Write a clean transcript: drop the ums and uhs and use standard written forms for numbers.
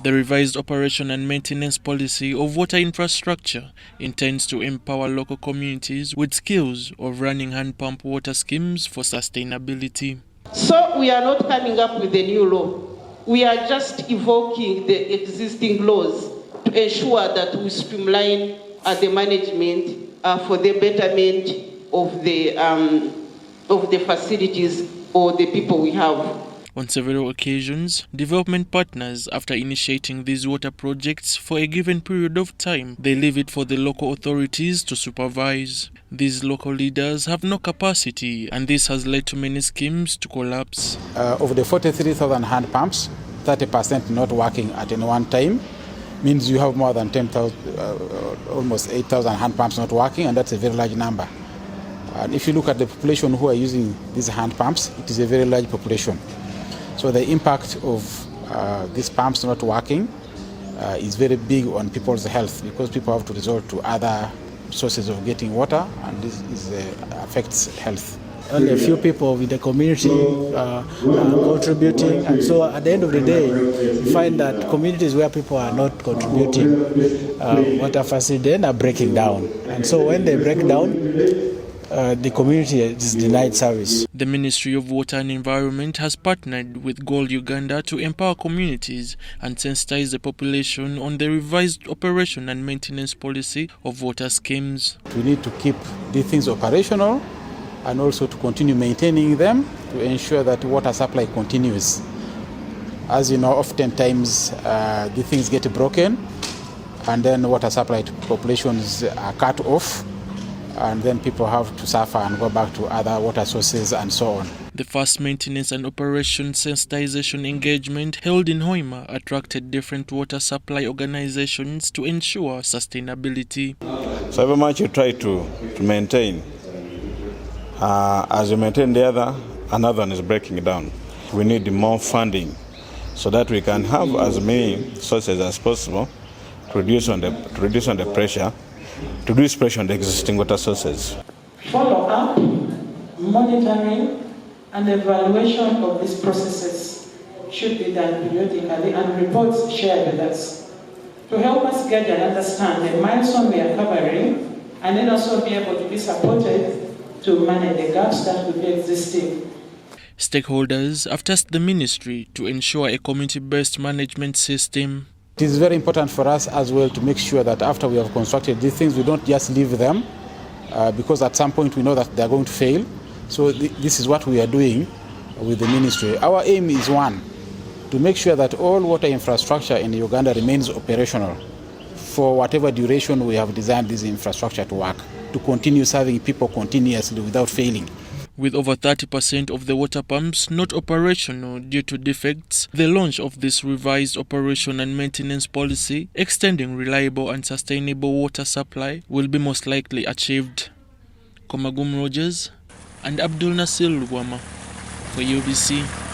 The revised operation and maintenance policy of water infrastructure intends to empower local communities with skills of running hand pump water schemes for sustainability. So we are not coming up with a new law. We are just evoking the existing laws to ensure that we streamline the management for the betterment of the facilities or the people we have. On several occasions, development partners, after initiating these water projects for a given period of time, they leave it for the local authorities to supervise. These local leaders have no capacity, and this has led to many schemes to collapse. Of the 43,000 hand pumps, 30% not working at any one time means you have more than 10,000, almost 8,000 hand pumps not working, and that's a very large number. And if you look at the population who are using these hand pumps, it is a very large population. So the impact of these pumps not working is very big on people's health, because people have to resort to other sources of getting water, and this affects health. Only a few people in the community are contributing, and so at the end of the day, you find that communities where people are not contributing water facility end up breaking down. And so when they break down, the community is denied service. The Ministry of Water and Environment has partnered with Goal Uganda to empower communities and sensitize the population on the revised operation and maintenance policy of water schemes. We need to keep these things operational and also to continue maintaining them to ensure that water supply continues. As you know, oftentimes the things get broken, and then water supply to populations are cut off, and then people have to suffer and go back to other water sources and so on. The first maintenance and operation sensitization engagement held in Hoima attracted different water supply organizations to ensure sustainability. So every much you try to maintain, as you maintain the other, another one is breaking down. We need more funding so that we can have as many sources as possible to reduce on the pressure, to reduce pressure on the existing water sources. Follow-up, monitoring, and evaluation of these processes should be done periodically, and reports shared with us to help us get and understand the milestone we are covering, and then also be able to be supported to manage the gaps that would be existing. Stakeholders have tasked the ministry to ensure a community-based management system. It is very important for us as well to make sure that after we have constructed these things, we don't just leave them because at some point we know that they are going to fail. So this is what we are doing with the ministry. Our aim is one, to make sure that all water infrastructure in Uganda remains operational for whatever duration we have designed this infrastructure to work, to continue serving people continuously without failing. With over 30% of the water pumps not operational due to defects, the launch of this revised operation and maintenance policy, extending reliable and sustainable water supply, will be most likely achieved. Komagum Rogers and Abdul Nasir Lugwama for UBC.